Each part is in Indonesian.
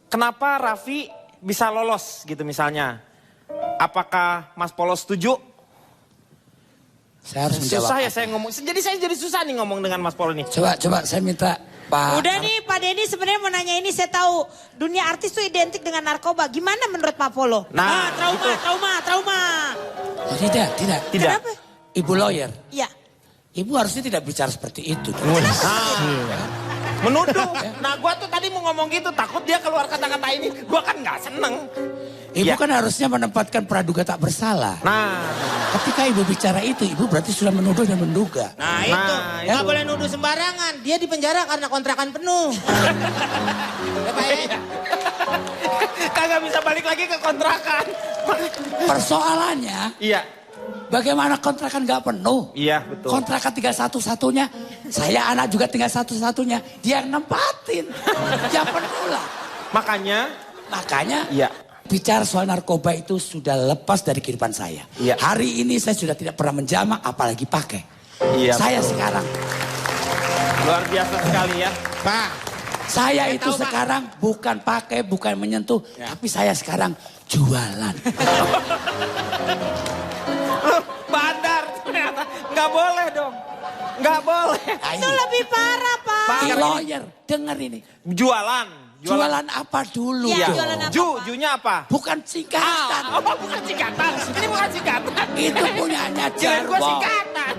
kenapa Raffi bisa lolos gitu misalnya? Apakah Mas Polo setuju? Saya harus menjawab. Susah ya saya ngomong. Jadi saya jadi susah nih ngomong dengan Mas Polo nih. Coba saya minta Pak. Udah nih Pak Denny sebenarnya mau nanya ini, saya tahu dunia artis tuh identik dengan narkoba. Gimana menurut Pak Polo? Nah, trauma. Tidak. Kenapa? Ibu lawyer. Iya. Ibu harusnya tidak bicara seperti itu. Menuduh. Nah gua tuh tadi mau ngomong gitu, takut dia keluar kata-kata ini. Gua kan nggak seneng. Ibu kan harusnya menempatkan praduga tak bersalah. Nah, ketika ibu bicara itu, ibu berarti sudah menuduh dan menduga. Nah itu, nggak boleh nuduh sembarangan. Dia di penjara karena kontrakan penuh. Ya, Pak, ya? kagak bisa balik lagi ke kontrakan. Persoalannya, Iya. bagaimana kontrakan gak penuh? Iya, betul. Kontrakan tinggal satu-satunya. Saya anak juga tinggal satu-satunya. Dia yang nempatin. Dia penuh lah. Makanya Iya. bicara soal narkoba itu sudah lepas dari kehidupan saya. Iya. Hari ini saya sudah tidak pernah menjamak apalagi pakai. Iya. Saya sekarang. Luar biasa sekali ya. Pak. Saya itu sekarang bukan pakai, bukan menyentuh. Ya. Tapi saya sekarang jualan. Loh, bandar ternyata. Nggak boleh dong. Nggak boleh. Itu lebih parah Pak. Lawyer, dengar ini. Jualan. Jualan apa dulu? Iya, dong? jualan apa, Junya apa? Bukan singkatan. Bukan singkatan. Ini bukan singkatan. Itu punyanya Kirain gua Jarwo. singkatan.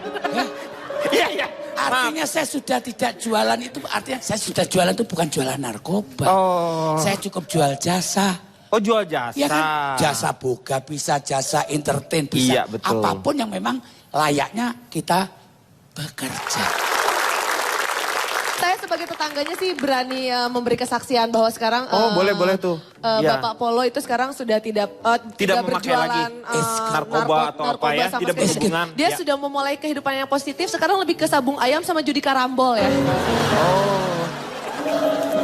Iya. Artinya saya sudah tidak jualan itu, artinya saya sudah jualan itu bukan jualan narkoba. Oh. Saya cukup jual jasa. Oh, jual jasa. Ya kan? Jasa boga bisa, jasa entertain bisa. Iya, betul. Apapun yang memang layaknya kita bekerja. Saya sebagai tetangganya sih berani memberi kesaksian bahwa sekarang boleh tuh. Iya. Bapak Polo itu sekarang sudah tidak memakai berjualan lagi narkoba atau apa ya, sama tidak sekali. berhubungan. Dia Ya. sudah memulai kehidupan yang positif, sekarang lebih ke sabung ayam sama judi karambol ya. Oh.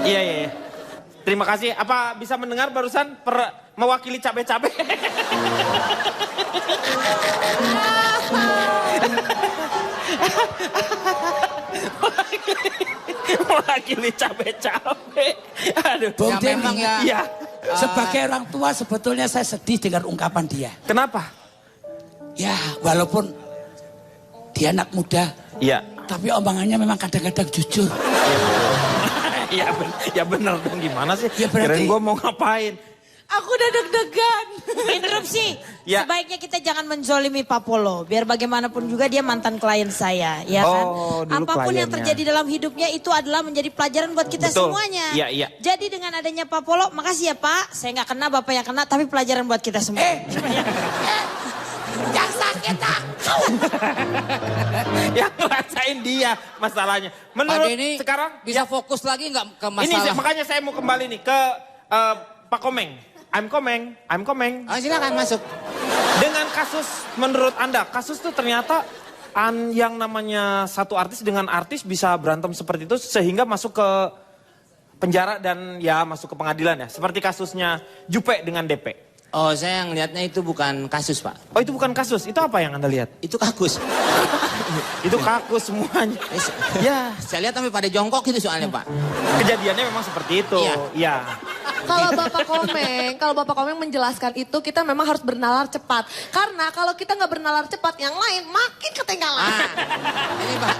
Iya. Terima kasih. Apa bisa mendengar barusan mewakili cabe-cabe? Mewakili cabe-cabe. Aduh. Bung Ya, Denny, memang ya. Iya. sebagai orang tua sebetulnya saya sedih dengan ungkapan dia. Kenapa? Ya walaupun dia anak muda, Iya. tapi omongannya memang kadang-kadang jujur. Ya bener dong, gimana sih? Ya, berarti- Kirain gue mau ngapain? Aku udah deg-degan. Interupsi. Ya. Sebaiknya kita jangan menzolimi Pak Polo. Biar bagaimanapun juga dia mantan klien saya, ya kan? Oh, dulu Apapun yang kliennya. terjadi dalam hidupnya itu adalah menjadi pelajaran buat kita Betul. semuanya. Iya. Jadi dengan adanya Pak Polo, makasih ya Pak. Saya nggak kena, Bapak yang kena, tapi pelajaran buat kita semua. Yang sakit aku. Yang ngerasain dia masalahnya. Menurut Pak Denny sekarang bisa fokus lagi nggak ke ini masalah? makanya saya mau kembali nih ke Pak Komeng. I'm coming. Oh, silakan masuk. Dengan kasus menurut Anda, kasus tuh ternyata yang namanya satu artis dengan artis bisa berantem seperti itu sehingga masuk ke penjara dan ya masuk ke pengadilan ya. Seperti kasusnya Jupe dengan DP. Oh, saya ngelihatnya itu bukan kasus, Pak. Oh, itu bukan kasus, itu apa yang Anda lihat? Itu kakus. Itu kakus semuanya. Ya, Saya lihat sampai pada jongkok itu soalnya, Pak. kejadiannya memang seperti itu. Iya. Iya. Kalau Bapak Komeng menjelaskan itu, kita memang harus bernalar cepat. Karena kalau kita nggak bernalar cepat, yang lain makin ketinggalan. Ini, Pak.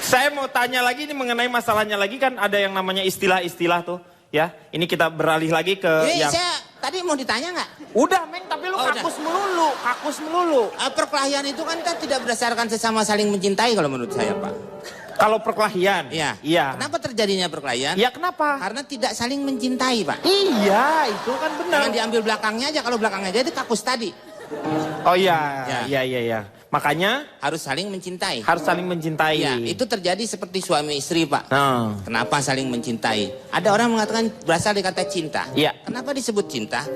Saya mau tanya lagi ini mengenai masalahnya lagi kan ada yang namanya istilah-istilah tuh. Ya, ini kita beralih lagi ke Ini yang... saya tadi mau ditanya nggak? Udah, Meng, tapi lu Oh, kakus melulu. Perkelahian itu kan tidak berdasarkan sesama saling mencintai kalau menurut saya, Pak. Kalau perkelahian. Iya. Iya. Kenapa terjadinya perkelahian? Iya, kenapa? Karena tidak saling mencintai, Pak. Iya, itu kan benar. Jangan diambil belakangnya aja, kalau belakangnya jadi kakus tadi. Oh iya, Ya. iya. Makanya Harus saling mencintai. harus saling mencintai. Iya, itu terjadi seperti suami istri, Pak. Nah, Kenapa saling mencintai? Ada orang mengatakan berasal dari kata cinta. Iya. Kenapa disebut cinta?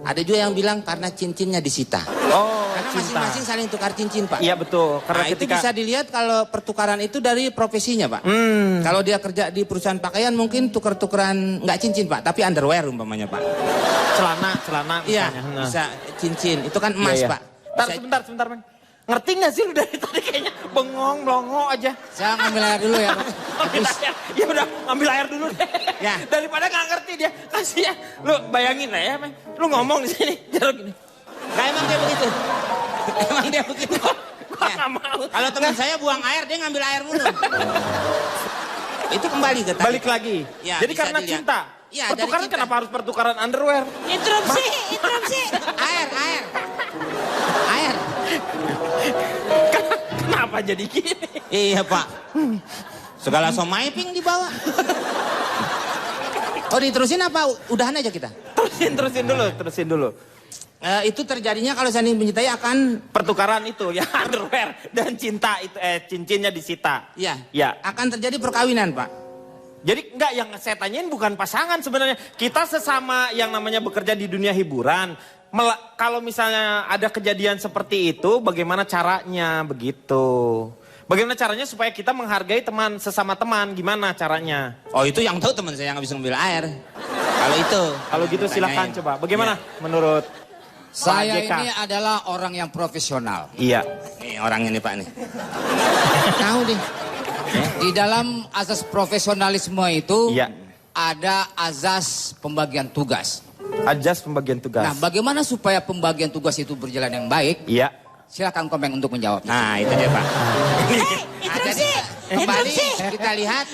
Ada juga yang bilang karena cincinnya disita. oh, Karena cinta. masing-masing saling tukar cincin, Pak. Iya betul, karena Nah, itu ketika bisa dilihat kalau pertukaran itu dari profesinya, Pak. Kalau dia kerja di perusahaan pakaian mungkin tukar-tukaran nggak cincin, Pak, tapi underwear umpamanya, Pak. celana Iya, misalnya. Nah. bisa cincin. Itu kan emas, Iya, iya. Pak. Bentar, Bisa- sebentar, Meng. Ngerti gak sih lu dari tadi kayaknya bengong, melongo aja. Saya ngambil air dulu ya, Pak. Ambil air. Ya udah, ambil air dulu deh. Ya. Daripada gak ngerti dia. Kasih ya. Lu bayangin lah ya, men. Lu ngomong di sini, jarak gini. Gak emang dia begitu. Emang dia begitu. Gua Ya. gak mau. Kalau teman saya buang air, dia ngambil air mulu. Itu kembali ke tadi. Balik lagi. Ya, Jadi bisa karena dilihat. cinta. Ya, dari Pertukaran cinta. kenapa harus pertukaran underwear? Interupsi. Air. Air. Kenapa jadi gini? Iya, Pak. Segala somai ping dibawa. Oh, diterusin apa? Udahan aja kita. Terusin dulu. Itu terjadinya kalau saling mencintai akan Pertukaran itu ya underwear dan cinta itu cincinnya disita. ya, Ya. akan terjadi perkawinan, Pak. Jadi enggak, yang saya tanyain bukan pasangan sebenarnya. Kita sesama yang namanya bekerja di dunia hiburan. Kalau misalnya ada kejadian seperti itu, bagaimana caranya begitu? Bagaimana caranya supaya kita menghargai teman sesama teman? Gimana caranya? Oh, itu yang tahu teman saya yang habis ngambil air. Kalau itu. Kalau gitu silakan Tanyain. coba. Bagaimana menurut Saya Pak JK? ini adalah orang yang profesional. Iya. Nih orang ini, Pak nih. Tahu deh. Di dalam azas profesionalisme itu Iya. ada azas pembagian tugas. Ajas pembagian tugas. Nah, bagaimana supaya pembagian tugas itu berjalan yang baik? Iya. Silakan Komeng untuk menjawab. Nah, itu dia, Pak. Interupsi. Kembali Interupsi. kita lihat.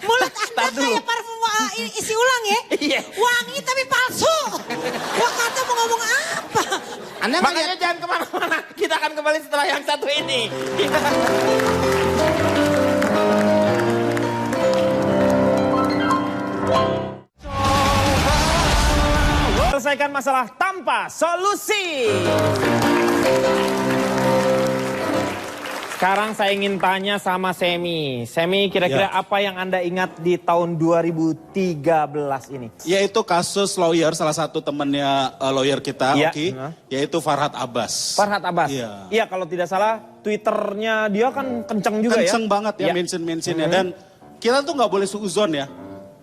Mulut Anda kayak parfum isi ulang ya. Iya. Wangi tapi palsu. Gua kata mau ngomong apa? Anda Makanya melihat jangan kemana-mana. Kita akan kembali setelah yang satu ini. Selesaikan masalah tanpa solusi. Sekarang saya ingin tanya sama Semi. Semi, kira-kira apa yang Anda ingat di tahun 2013 ini? Yaitu kasus lawyer, salah satu temannya lawyer kita, Iya. Oki, yaitu Farhad Abbas. Farhad Abbas. Iya. Iya, kalau tidak salah Twitternya dia kan kenceng juga ya. Kenceng banget ya Iya. mention-mentionnya. Dan kita tuh nggak boleh suuzon ya.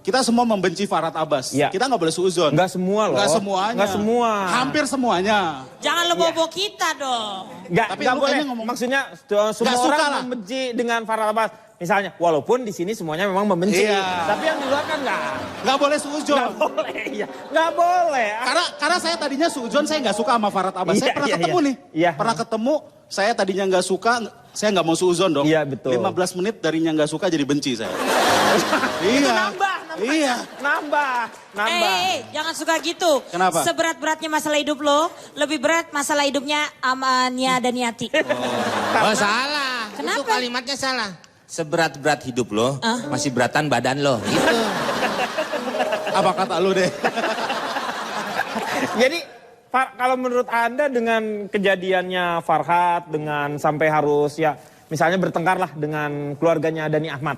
Kita semua membenci Farhad Abbas. Iya. Kita nggak boleh suuzon. Nggak semua loh. Nggak semuanya. Nggak semua. Hampir semuanya. Jangan lo bobo kita dong. Nggak Tapi lu boleh. kayaknya ngomong- Maksudnya semua Nggak suka orang lah. membenci dengan Farhad Abbas. Misalnya, walaupun di sini semuanya memang membenci. Iya. Tapi yang di luar kan nggak. Nggak boleh suuzon. Nggak boleh. Iya. Nggak boleh. Karena saya tadinya suuzon, saya nggak suka sama Farhad Abbas. Iya, Saya pernah iya, ketemu iya. nih. Iya. Pernah ketemu, saya tadinya nggak suka, saya nggak mau suuzon dong. Iya, betul. 15 menit darinya nggak suka jadi benci saya. Iya. Nambah. Iya. Nambah. Jangan suka gitu. Kenapa? Seberat-beratnya masalah hidup lo, lebih berat masalah hidupnya Nia dan Yati. Oh, salah. Kenapa? Itu kalimatnya salah. Seberat-berat hidup lo, masih beratan badan lo. Gitu. Apa kata lu deh? Jadi kalau menurut Anda dengan kejadiannya Farhad dengan sampai harus ya misalnya bertengkar lah dengan keluarganya Dhani Ahmad.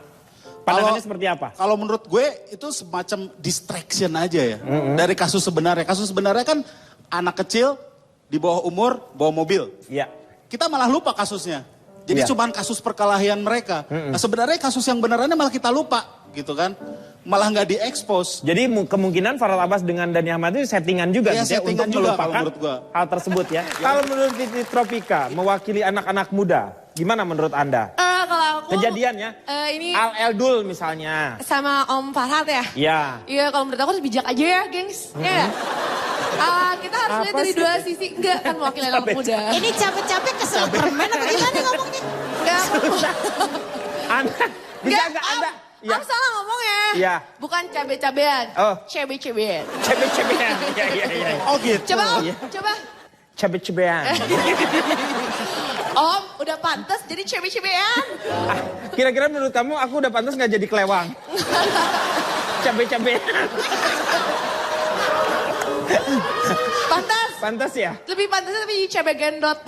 Pandangannya seperti apa? Kalau menurut gue itu semacam distraction aja ya. Dari kasus sebenarnya. Kasus sebenarnya kan anak kecil di bawah umur bawa mobil. Iya. Kita malah lupa kasusnya. Jadi Iya. cuman kasus perkelahian mereka. Nah sebenarnya kasus yang benerannya malah kita lupa gitu kan. Malah nggak diekspos. Jadi kemungkinan Farhad Abbas dengan Dhani Ahmad itu settingan juga Iya, gitu ya, settingan untuk juga melupakan kalau menurut gua. hal tersebut ya. Kalau menurut Titi Tropika mewakili anak-anak muda, gimana menurut Anda? Kalau aku Kejadiannya ini Al Eldul misalnya. sama Om Farhad ya. Iya. Iya, kalau menurut aku harus bijak aja ya, gengs. Iya. Kita harus lihat Apa dari sih? dua sisi. Enggak, kan mewakili anak muda. Ini capek-capek kesel permen apa gimana ngomongnya? Enggak, Anda bisa nggak Anda? Om, Om salah ngomong ya. Iya. Bukan cabe-cabean. Oh. Cebe-cebean. Cebe-cebean. Iya, iya, iya. Oh gitu. Coba Om, Iya. coba. Cebe-cebean. Om, udah pantas jadi cebe-cebean. Kira-kira menurut kamu aku udah pantas nggak jadi kelewang? Cabe-cabean. Pantas. Pantas ya? Lebih pantas tapi jadi cebe gendot.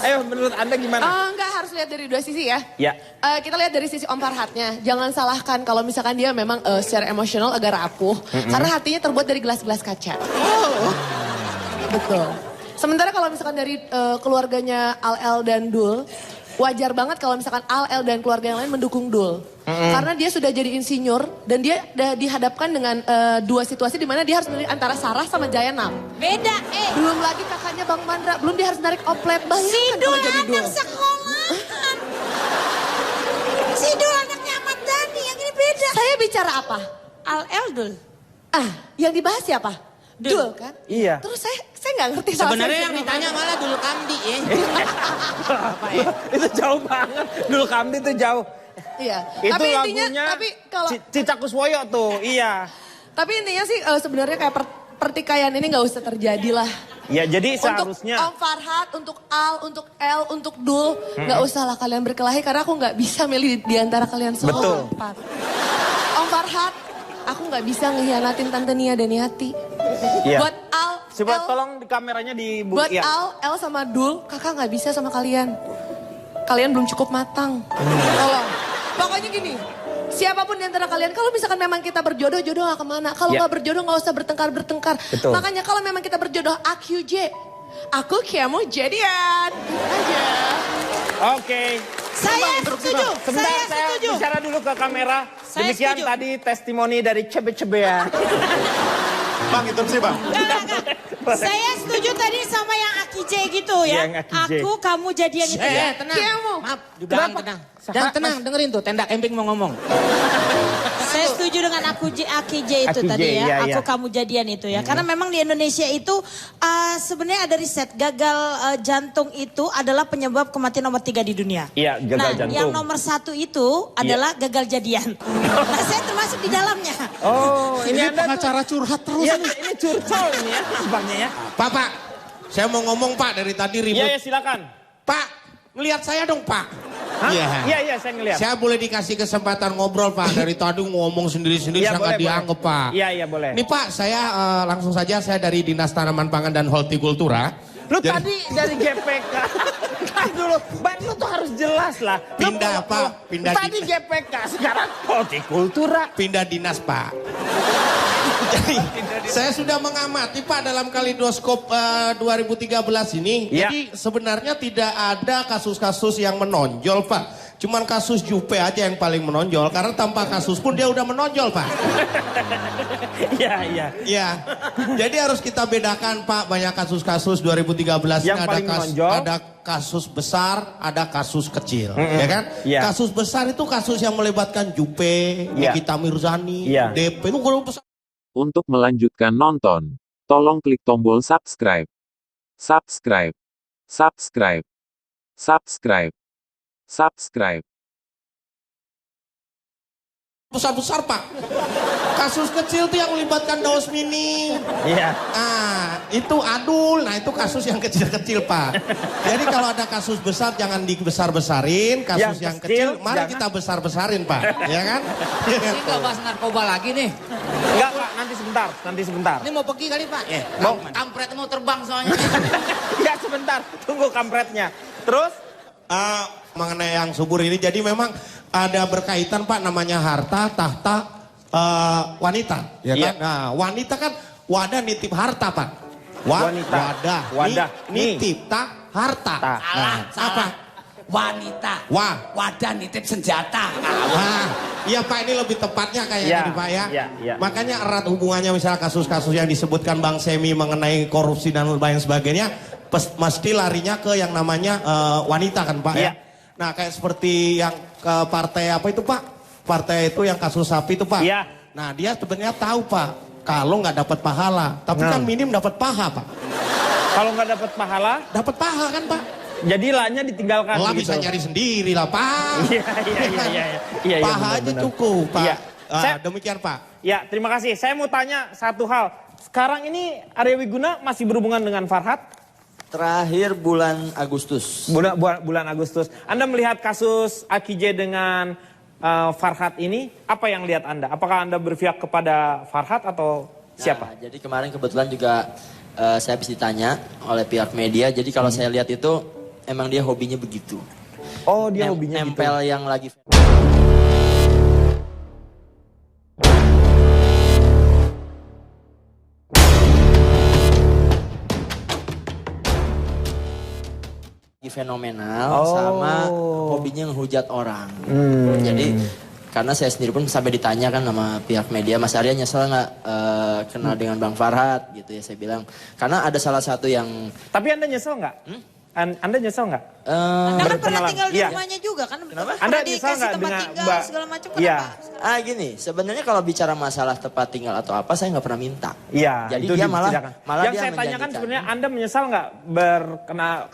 Ayo menurut Anda gimana? Enggak, harus lihat dari dua sisi ya. Ya. Kita lihat dari sisi Om Farhadnya. Jangan salahkan kalau misalkan dia memang secara emosional agak rapuh. Karena hatinya terbuat dari gelas-gelas kaca. Betul. Sementara kalau misalkan dari keluarganya Al-El dan Dul, wajar banget kalau misalkan Al, El, dan keluarga yang lain mendukung Dul. Karena dia sudah jadi insinyur dan dia dihadapkan dengan dua situasi di mana dia harus milih antara Sarah sama Jayanam. Beda, Belum lagi kakaknya Bang Mandra, belum dia harus narik oplet. Si Bayangkan Dul kalau jadi Dul. anak sekolahan. Si Dul anaknya Ahmad Dhani, yang ini beda. Saya bicara apa? Al Dul. Yang dibahas siapa? Dul kan? Iya. Terus saya nggak ngerti. Sebenarnya yang ditanya malah dulu Kamdi ya. Itu jauh banget. Dulu Kamdi itu jauh. Iya. Itu Tapi lagunya intinya, tapi kalau Cicak Kuswoyo tuh, iya. tapi intinya sih sebenarnya kayak pertikaian ini nggak usah terjadi lah. Ya jadi Untuk seharusnya. Om Farhat, untuk Al, untuk El, untuk Dul, nggak usah lah kalian berkelahi karena aku nggak bisa milih di antara kalian semua. Betul. Empat. Om Farhat, aku nggak bisa ngehianatin Tante Nia dan Yati. Iya. Buat Al, Coba El, tolong di kameranya di buat ya. Al, El sama Dul, kakak nggak bisa sama kalian. Kalian belum cukup matang. Tolong. Pokoknya gini, siapapun di antara kalian, kalau misalkan memang kita berjodoh, jodoh gak kemana. Kalau Ya. gak berjodoh gak usah bertengkar-bertengkar. Betul. Makanya kalau memang kita berjodoh, AQJ. Aku kamu jadian. Gitu aja. Oke. Saya setuju. Sebentar, Saya saya setuju. bicara dulu ke kamera. Saya Demikian setuju. tadi testimoni dari Cebe-Cebe ya. Bang, interupsi bang. Enggak. Saya setuju tadi sama yang Aki J gitu ya. Yang Aki J. Aku, kamu jadian itu ya. Tenang. Kamu. Maaf, tenang. Dan tenang, dengerin tuh, tenda camping mau ngomong. Saya setuju dengan Aki J itu Aki J, tadi ya. iya, Aku, iya. kamu jadian itu ya. Karena memang di Indonesia itu sebenarnya ada riset. Gagal jantung itu adalah penyebab kematian nomor 3 di dunia. Iya, gagal nah, jantung. yang nomor 1 itu adalah gagal jadian. Nah, saya termasuk di dalamnya. Oh, Ini ini Anda tuh. pengacara curhat terus. Iya, ini curcol ini ya, abangnya ya. Pak, saya mau ngomong Pak dari tadi ribut. Iya, ya silakan. Pak, ngelihat saya dong Pak. Hah? Iya. Iya, saya ngeliat. Saya boleh dikasih kesempatan ngobrol Pak. Dari tadi ngomong sendiri-sendiri Iya, saya nggak boleh, dianggap boleh. Pak. Iya, boleh. Nih Pak, saya langsung saja saya dari Dinas Tanaman Pangan dan Hortikultura. Lu Jadi- tadi dari GPK. Kan dulu, Bang, lu tuh harus jelas lah. Lu Pindah, mau- Pak, pindah Tadi di- GPK, sekarang hortikultura. Pindah dinas Pak. Jadi saya sudah mengamati Pak dalam kaleidoskop 2013 ini. Ya. Jadi sebenarnya tidak ada kasus-kasus yang menonjol Pak. Cuman kasus Jupe aja yang paling menonjol. Karena tanpa kasus pun dia udah menonjol Pak. Iya, iya. Iya. Jadi harus kita bedakan Pak. Banyak kasus-kasus 2013 Yang ini paling menonjol. ada kasus besar, ada kasus kecil. Ya kan? Iya. Kasus besar itu kasus yang melibatkan Jupe, Iya. Nikita Mirzani, Iya. DP. Itu kalau besar. Untuk melanjutkan nonton, tolong klik tombol subscribe. Subscribe. Subscribe. Subscribe. Subscribe. Besar-besar Pak. Kasus kecil tuh yang melibatkan Daus Mini. Iya. Nah, itu adul. Nah, itu kasus yang kecil-kecil Pak. Jadi kalau ada kasus besar jangan dibesar-besarin. Kasus Yang yang kecil, kecil, mari jangan. kita besar-besarin Pak. Ya kan? Ini nggak bahas narkoba lagi nih. Enggak, Pak, nanti sebentar. Ini mau pergi kali Pak? Mau. Kampret mau terbang soalnya. Ya sebentar, tunggu kampretnya. Terus? Mengenai yang subur ini, jadi memang ada berkaitan Pak namanya harta, tahta, wanita. Ya kan? Iya. Nah, wanita kan wadah nitip harta Pak. Wanita. Wadah. Nitip harta. Nah, apa? Wanita. Wadah nitip senjata. Nah, iya Pak, ini lebih tepatnya kayaknya Ya, nih Pak ya. ya. Makanya erat hubungannya misalnya kasus-kasus yang disebutkan Bang Semi mengenai korupsi dan lain sebagainya, mesti larinya ke yang namanya wanita kan Pak ya. Ya. Nah kayak seperti yang ke partai apa itu Pak? Partai itu yang kasus sapi itu Pak. Ya. Nah dia sebenarnya tahu Pak, kalau nggak dapat pahala, tapi Nah. kan minim dapat paha Pak. Kalau nggak dapat pahala, Dapat paha kan Pak? jadi lahnya ditinggalkan. Lah begitu. bisa nyari sendiri lah Pak. Iya. Paha aja benar-benar. cukup Pak. Iya. Saya- Demikian Pak. Ya, terima kasih. Saya mau tanya satu hal. Sekarang ini Arya Wiguna masih berhubungan dengan Farhat? Terakhir bulan Agustus. Bulan Agustus. Anda melihat kasus Aki J dengan Farhat ini, apa yang lihat Anda? Apakah Anda berpihak kepada Farhat atau siapa? Nah, jadi kemarin kebetulan juga saya habis ditanya oleh pihak media. Jadi kalau saya lihat itu emang dia hobinya begitu. Oh, dia hobinya gitu. Nempel yang lagi Fenomenal sama hobinya ngehujat orang. Jadi karena saya sendiri pun sampai ditanya kan sama pihak media, Mas Arya nyesel nggak kenal dengan Bang Farhat gitu ya, saya bilang. Karena ada salah satu yang... Tapi Anda nyesel nggak? Anda nyesel nggak? Anda kan pernah tinggal di Iya. rumahnya juga kan? Anda Pernah nyesel dikasih nggak tempat dengan tinggal segala macam Iya. kenapa? Gini, sebenarnya kalau bicara masalah tempat tinggal atau apa, saya nggak pernah minta. Iya. Jadi itu dia malah yang dia saya tanyakan menjanjikan. sebenarnya Anda menyesal nggak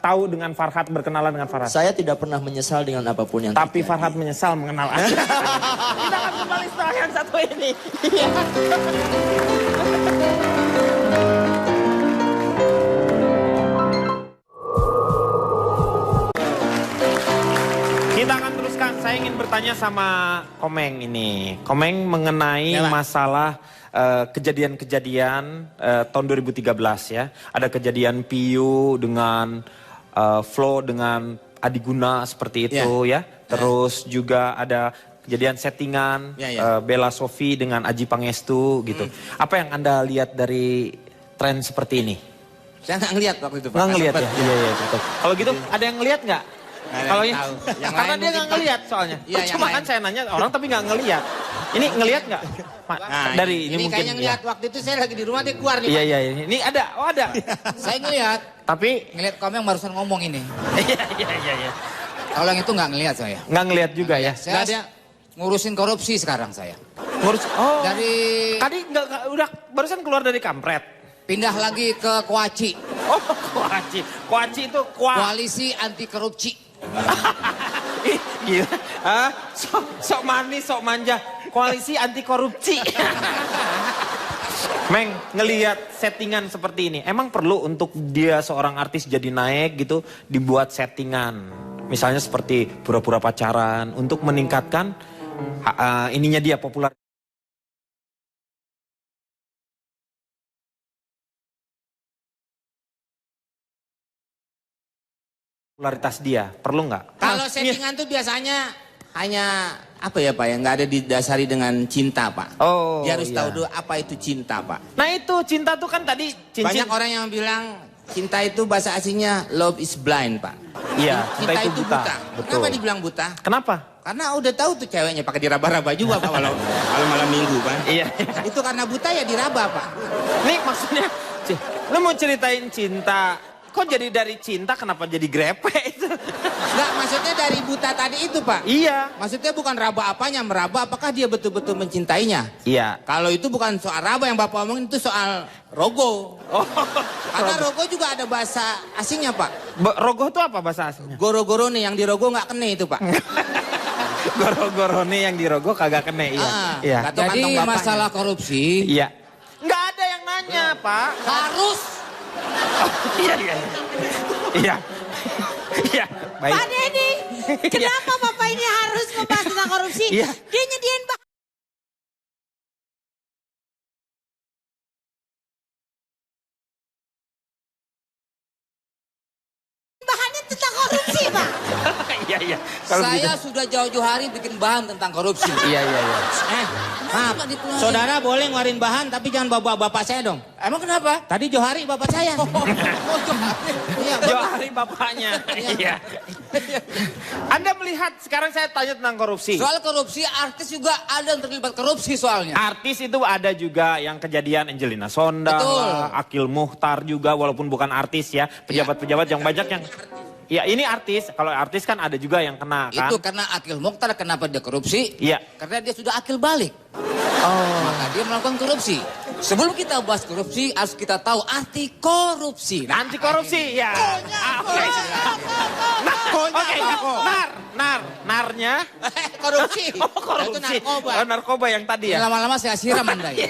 tahu dengan Farhat, berkenalan dengan Farhat? Saya tidak pernah menyesal dengan apapun yang Tapi terjadi. Farhat menyesal mengenal Anda. Kita akan kembali setelah yang satu ini. Kita akan teruskan. Saya ingin bertanya sama Komeng ini. Komeng mengenai masalah kejadian-kejadian tahun 2013 ya. Ada kejadian Piyu dengan Flo dengan Adiguna seperti itu ya. Terus juga ada kejadian settingan Bella Sophie dengan Aji Pangestu gitu. Apa yang Anda lihat dari tren seperti ini? Saya nggak ngeliat waktu itu, Pak. Nggak ngelihat ya? Iya, betul. Kalau gitu ada yang ngelihat nggak? Kalau yang yang tahu. Yang karena lain dia nggak mungkin, ngelihat soalnya. Iya, yang Cuma kan lain. saya nanya orang tapi nggak ngelihat. Ini ngelihat nggak? Dari ini mungkin. kayaknya ngeliat waktu itu saya lagi di rumah, dia keluar nih, Iya, Pak. iya. Ini ada. Oh ada. Saya ngeliat, Tapi ngeliat Komeng barusan ngomong ini. iya. Kalau yang itu nggak ngeliat saya. Nggak ngelihat juga ya. Saya ngurusin korupsi sekarang saya. Ngurus. Oh. Dari Tadi udah barusan keluar dari kampret. pindah lagi ke Kuaci, Oh, Kuaci. Kuaci itu Koalisi Anti Korupsi. Ih, gila. Sok manis, sok manja. Koalisi anti korupsi. Meng, ngelihat settingan seperti ini, emang perlu untuk dia seorang artis jadi naik gitu, dibuat settingan. Misalnya seperti pura-pura pacaran untuk meningkatkan ininya dia populer. Popularitas dia, perlu nggak? Kalau settingan tuh biasanya hanya apa ya Pak ya, nggak ada didasari dengan cinta Pak. Oh, Dia harus iya. tahu dulu apa itu cinta Pak. Nah itu cinta tuh kan tadi cincin. Banyak orang yang bilang cinta itu bahasa aslinya love is blind Pak. Iya, Cinta itu buta. Betul. Kenapa dibilang buta? Kenapa? Karena udah tahu tuh ceweknya pakai diraba-raba juga Pak kalau malam minggu kan. Iya. Itu karena buta ya diraba Pak. Nih maksudnya, lu mau ceritain cinta, kok jadi dari cinta kenapa jadi grepe itu? Enggak, maksudnya dari buta tadi itu Pak. Iya. Maksudnya bukan raba apanya, meraba apakah dia betul-betul mencintainya. Iya. Kalau itu bukan soal raba yang Bapak omongin, itu soal rogo. Oh, Karena rogo juga ada bahasa asingnya Pak. rogoh itu apa bahasa aslinya? Goro-goro nih yang di rogo nggak kene itu Pak. Goro-goro nih yang dirogoh kagak kena, iya. Iya. Nggak tahu Jadi kantong bapaknya. masalah korupsi Iya. Nggak ada yang nanya, Pak. harus Iya. Iya. Iya. Baik. Pak Deddy, kenapa Bapak ini harus membahas tentang korupsi? Iya. Dia nyediain bahannya tentang korupsi, Pak. Iya. Kalau saya begitu. sudah jauh-jauh hari bikin bahan tentang korupsi. Iya. Maaf, saudara boleh ngeluarin bahan tapi jangan bawa bapak saya dong. Emang kenapa? Tadi Johari bapak saya. Iya, Johari bapaknya. Iya. Anda melihat sekarang saya tanya tentang korupsi. Soal korupsi, artis juga ada yang terlibat korupsi soalnya. Artis itu ada juga yang kejadian Angelina Sondang, Betul. Akil Mukhtar juga walaupun bukan artis ya. Pejabat-pejabat yang banyak yang... Ya ini artis, kalau artis kan ada juga yang kena kan. Itu karena Akil Mukhtar kenapa dia korupsi? Iya. Karena dia sudah akil balik. Maka dia melakukan korupsi. Sebelum kita bahas korupsi, harus kita tahu anti korupsi. Nah, Anti korupsi ya. Oke. Narnya. korupsi. Oh korupsi. Itu narkoba. Oh, narkoba yang tadi ya. lama-lama saya siram Anda ya.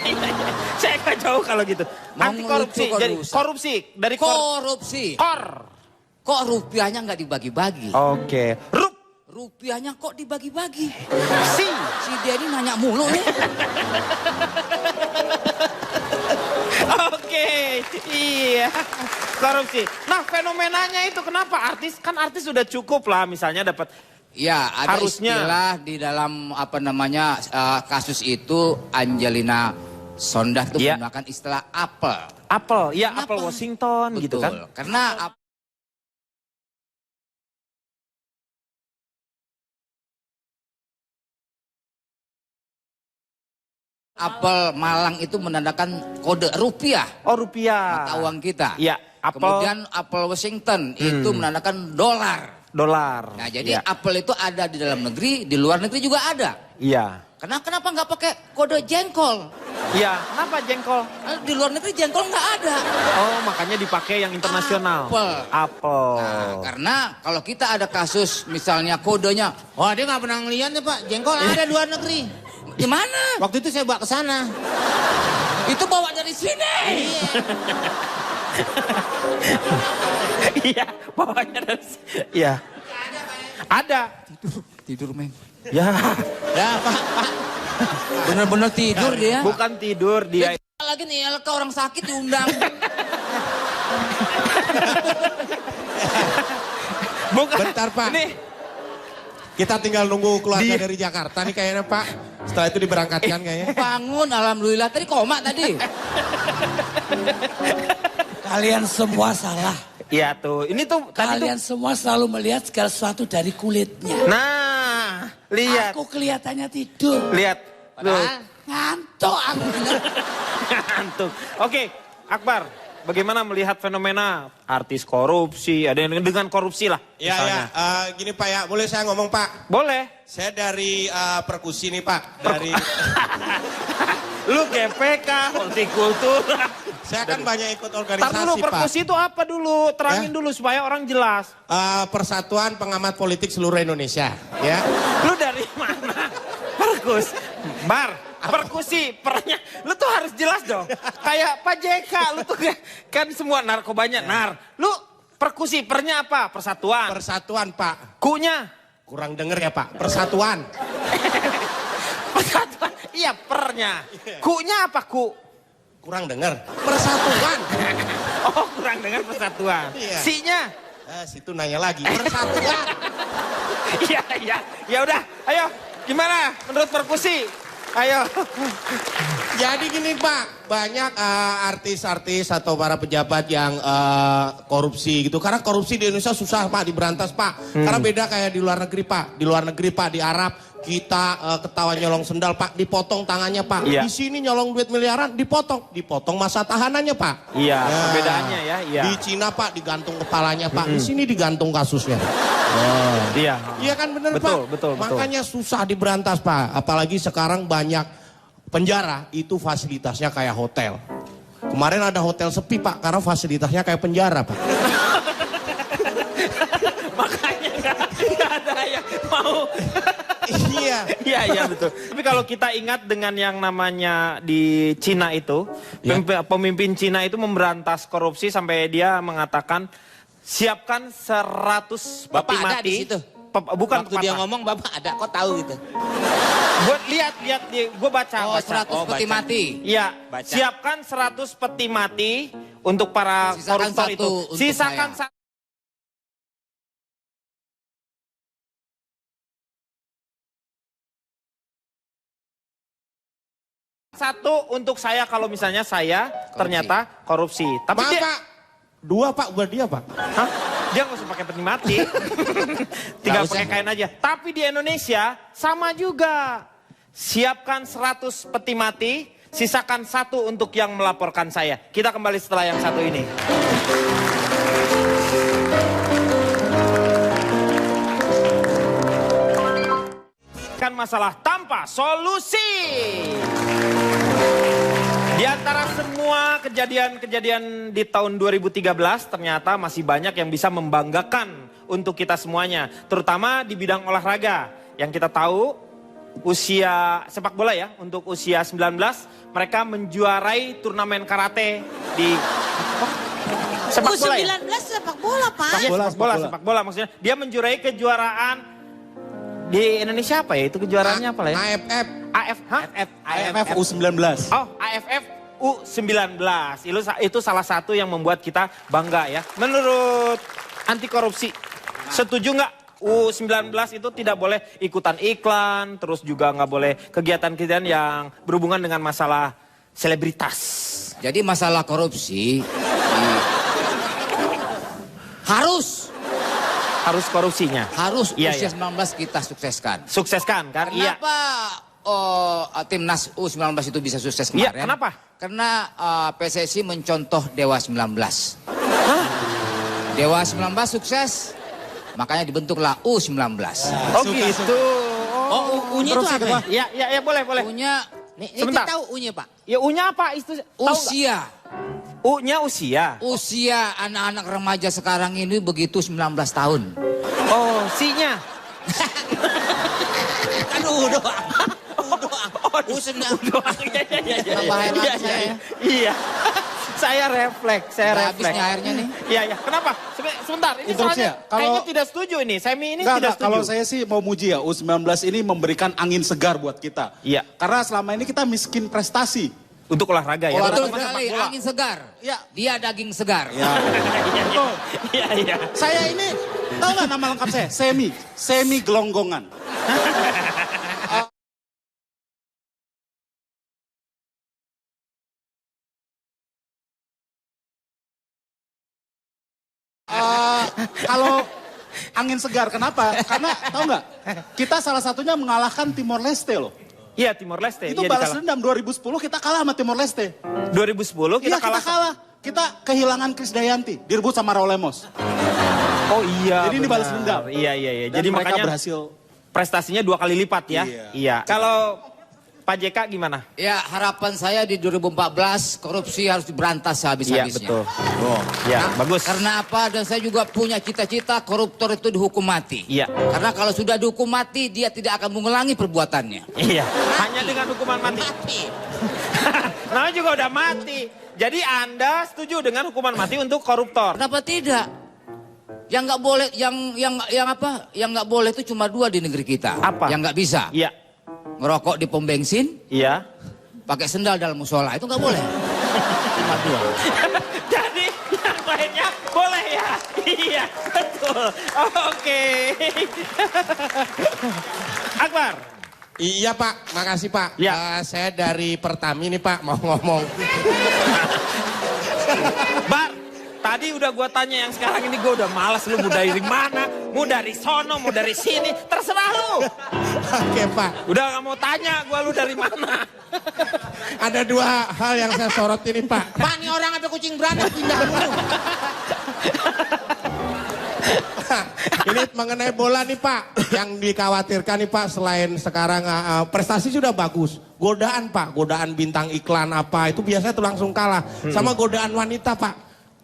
Saya nggak jauh kalau gitu. Anti korupsi. Ngelucu, Jadi rusak. korupsi dari Korupsi. Kok rupiahnya nggak dibagi-bagi? Oke. Rupiahnya kok dibagi-bagi? Si dia ini nanya mulu nih. Oke. Iya. Korupsi. Nah fenomenanya itu kenapa artis sudah cukup lah misalnya dapat. Ya, ada Harusnya. istilah di dalam kasus itu Angelina Sondang itu Iya. menggunakan istilah apel. Apple, ya Kenapa? Apple Washington gitu kan. Karena apel Malang itu menandakan kode rupiah. Oh, rupiah. Mata uang kita. Iya, apel. Kemudian apel Washington itu menandakan dolar. Dolar. Nah, jadi Iya. apel itu ada di dalam negeri, di luar negeri juga ada. Iya. Kenapa nggak pakai kode jengkol? Iya, kenapa jengkol? Di luar negeri jengkol nggak ada. Oh, makanya dipakai yang internasional. Apel. Apel. Nah, karena kalau kita ada kasus misalnya kodenya, Wah, dia nggak pernah ngeliat ya Pak. Jengkol ada di luar negeri. di mana? Waktu itu saya bawa ke sana. Itu bawa dari sini. Iya, bawahnya dari Iya. Ada. Tidur men. Ya. Ya Pak. Bener-bener tidur dia. Bukan tidur dia. Lagi nih LK orang sakit diundang. Bukan. Bentar Pak. Ini Kita tinggal nunggu keluarga dari Jakarta nih kayaknya Pak. Setelah itu diberangkatkan kayaknya. Bangun, alhamdulillah. Tadi koma tadi. Kalian semua salah. Iya tuh. Ini tuh tadi Kalian semua selalu melihat segala sesuatu dari kulitnya. Nah, lihat. Aku kelihatannya tidur. Lihat. Loh. Ngantuk aku. Ngantuk. Oke, Akbar. Bagaimana melihat fenomena artis korupsi, ada yang dengan korupsi lah Ya, misalnya. gini Pak ya, boleh saya ngomong Pak? Boleh. Saya dari perkusi nih Pak, dari... Lu GPK, hortikultur. Saya kan banyak ikut Tar organisasi dulu, Pak. perkusi itu apa dulu? Terangin dulu supaya orang jelas. Persatuan Pengamat Politik Seluruh Indonesia, ya. Lu dari mana? Perkus. Perkusi, pernya. Lu tuh harus jelas dong. Kayak Pak JK, lu tuh kan semua narkobanya. Nar, lu perkusi, pernya apa? Persatuan. Persatuan Pak. Kunya? Kurang denger ya Pak, persatuan. Persatuan, iya pernya. Kunya apa ku? Kurang denger. Persatuan. Oh, kurang dengar persatuan. Iya. Sinya? Situ nanya lagi. Persatuan. Iya, iya. Ya udah, ayo. Gimana menurut perkusi? Ayo. Jadi gini Pak, banyak artis-artis atau para pejabat yang korupsi gitu. Karena korupsi di Indonesia susah Pak diberantas Pak. Karena beda kayak di luar negeri Pak. Di luar negeri Pak, di Arab kita ketawa nyolong sendal Pak, dipotong tangannya Pak. Iya. Di sini nyolong duit miliaran, dipotong masa tahanannya Pak. Iya, perbedaannya ya. Iya. Di Cina Pak digantung kepalanya Pak, di sini digantung kasusnya. Iya. Iya kan bener Betul, Pak? betul. Makanya susah diberantas Pak. Apalagi sekarang banyak penjara itu fasilitasnya kayak hotel. Kemarin ada hotel sepi Pak karena fasilitasnya kayak penjara Pak. Makanya nggak ada yang mau. Iya. Iya, iya betul. Tapi kalau kita ingat dengan yang namanya di Cina itu, pemimpin Cina itu memberantas korupsi sampai dia mengatakan siapkan 100 Bapak peti ada mati. di situ? Bukan Waktu dia pepatah. ngomong Bapak ada, kok tahu gitu? Buat lihat, gue baca. Oh, 100 peti mati. Iya, Baca. siapkan 100 peti mati untuk para Sisakan koruptor satu itu. untuk Sisakan saya. satu untuk saya kalau misalnya saya ternyata korupsi. Tapi Maaf dia, Pak, 2 Pak buat dia Pak. hah? Dia nggak usah pakai peti mati. Tinggal pakai kain aja. Tapi di Indonesia sama juga. Siapkan 100 peti mati, sisakan 1 untuk yang melaporkan saya. Kita kembali setelah yang satu ini. Kan masalah tanpa solusi. Di antara semua kejadian-kejadian di tahun 2013 ternyata masih banyak yang bisa membanggakan untuk kita semuanya. Terutama di bidang olahraga. Yang kita tahu usia sepak bola ya, untuk usia 19 mereka menjuarai turnamen karate di sepak bola ya? U19 sepak bola, Pak. Sepak bola maksudnya. Dia menjuarai kejuaraan di Indonesia apa ya? Itu kejuaraannya apa lah ya? AFF U19. Oh, AFF U19. Itu salah satu yang membuat kita bangga ya. Menurut anti korupsi, setuju nggak U19 itu tidak boleh ikutan iklan, terus juga nggak boleh kegiatan-kegiatan yang berhubungan dengan masalah selebritas. Jadi masalah korupsi harus korupsinya. Harus Iya, usia iya. 19 kita sukseskan. Sukseskan kan? Iya. Kenapa timnas U19 itu bisa sukses Iya, kemarin? kenapa? Karena PSSI mencontoh Dewa 19. Dewa 19 sukses, makanya dibentuklah U19. Oh gitu. Oh, U-nya itu apa? Ya boleh. U-nya, Nih, Sebentar. kita tahu U-nya, Pak. Ya U-nya apa? Itu tahu nggak? usia. U-nya usia. Usia anak-anak remaja sekarang ini begitu 19 tahun. Oh, C-nya. Kan U doang. U19. Tambahin lagi saya ya. Iya. Saya refleks. Udah habis nih airnya nih. Iya. Kenapa? Sebentar, ini Interupsi soalnya ya? Kalau- kayaknya tidak setuju ini. Semi ini Enggak, tidak setuju. kalau saya sih mau muji ya, U19 ini memberikan angin segar buat kita. Iya. Karena selama ini kita miskin prestasi. Untuk olahraga ya. Betul terutama sekali, sepak bola. angin segar. Ya. Dia daging segar. Betul. Iya. Saya ini, tahu nggak nama lengkap saya? Semi gelonggongan. Kalau angin segar, kenapa? Karena tahu nggak? Kita salah satunya mengalahkan Timor Leste loh. Iya, Timor Leste. Itu Iya, balas dikalah. dendam 2010 kita kalah sama Timor Leste. 2010 kita Iya, kita kalah. Kita kehilangan Krisdayanti, direbut sama Raul Lemos. Oh iya. Jadi ini benar. balas dendam. Iya. Dan Jadi mereka makanya berhasil. prestasinya 2 kali lipat ya. Iya. Kalau Pak JK gimana? Ya harapan saya di 2014 korupsi harus diberantas Iya, habis-habisnya. betul. Ya, bagus. Karena apa? Dan saya juga punya cita-cita koruptor itu dihukum mati. Iya. Karena kalau sudah dihukum mati, dia tidak akan mengulangi perbuatannya. Iya. Hanya dengan hukuman mati. Namanya juga udah mati. Jadi Anda setuju dengan hukuman mati untuk koruptor? Kenapa tidak? Yang nggak boleh, yang apa? Yang nggak boleh itu cuma 2 di negeri kita. Apa? Yang nggak bisa. Iya. Ngerokok di pom bensin, Iya. pakai sendal dalam musola itu nggak boleh. Cuma 2. Jadi yang lainnya boleh ya? Iya, betul. Oke. Akbar. Iya Pak, makasih Pak. Ya. Saya dari Pertami nih Pak, mau ngomong. Bar, tadi udah gua tanya, yang sekarang ini gua udah malas. Lu mau dari mana? Mau dari sono, mau dari sini, terserah lu. Oke Pak, Udah gak mau tanya gua lu dari mana. ada 2 hal yang saya sorot ini Pak. Pak, nih orang apa kucing beranak pindah dulu. Ini mengenai bola nih Pak, yang dikhawatirkan nih Pak, selain sekarang prestasi sudah bagus, godaan Pak, godaan bintang iklan apa itu biasanya tuh langsung kalah sama godaan wanita Pak,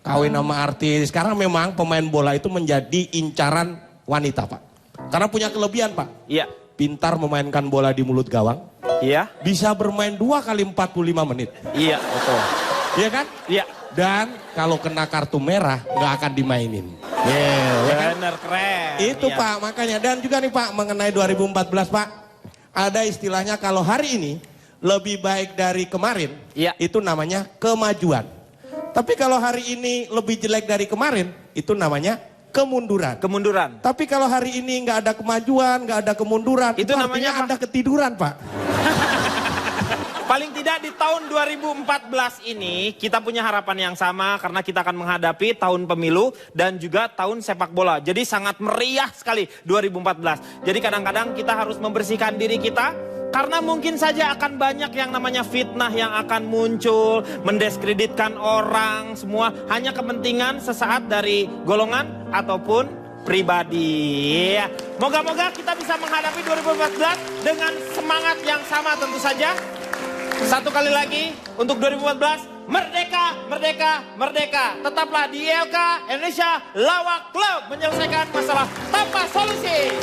kawin sama artis. Sekarang memang pemain bola itu menjadi incaran wanita Pak, karena punya kelebihan Pak. Iya. Pintar memainkan bola di mulut gawang, Iya. bisa bermain 2 kali 45 menit, Iya, betul. iya kan? Iya. Dan kalau kena kartu merah nggak akan dimainin. Bener, keren. Itu Iya. Pak, makanya. Dan juga nih Pak, mengenai 2014 Pak, ada istilahnya kalau hari ini lebih baik dari kemarin, Iya. itu namanya kemajuan. Tapi kalau hari ini lebih jelek dari kemarin, itu namanya kemunduran. Kemunduran. Tapi kalau hari ini nggak ada kemajuan, nggak ada kemunduran, Itu namanya artinya apa? Anda ketiduran Pak. Paling tidak di tahun 2014 ini kita punya harapan yang sama karena kita akan menghadapi tahun pemilu dan juga tahun sepak bola. Jadi sangat meriah sekali 2014. Jadi kadang-kadang kita harus membersihkan diri kita karena mungkin saja akan banyak yang namanya fitnah yang akan muncul, mendiskreditkan orang, semua hanya kepentingan sesaat dari golongan ataupun pribadi. Moga-moga kita bisa menghadapi 2014 dengan semangat yang sama tentu saja. Satu kali lagi untuk 2014, merdeka, merdeka, merdeka. Tetaplah di ILK Indonesia Lawak Club menyelesaikan masalah tanpa solusi.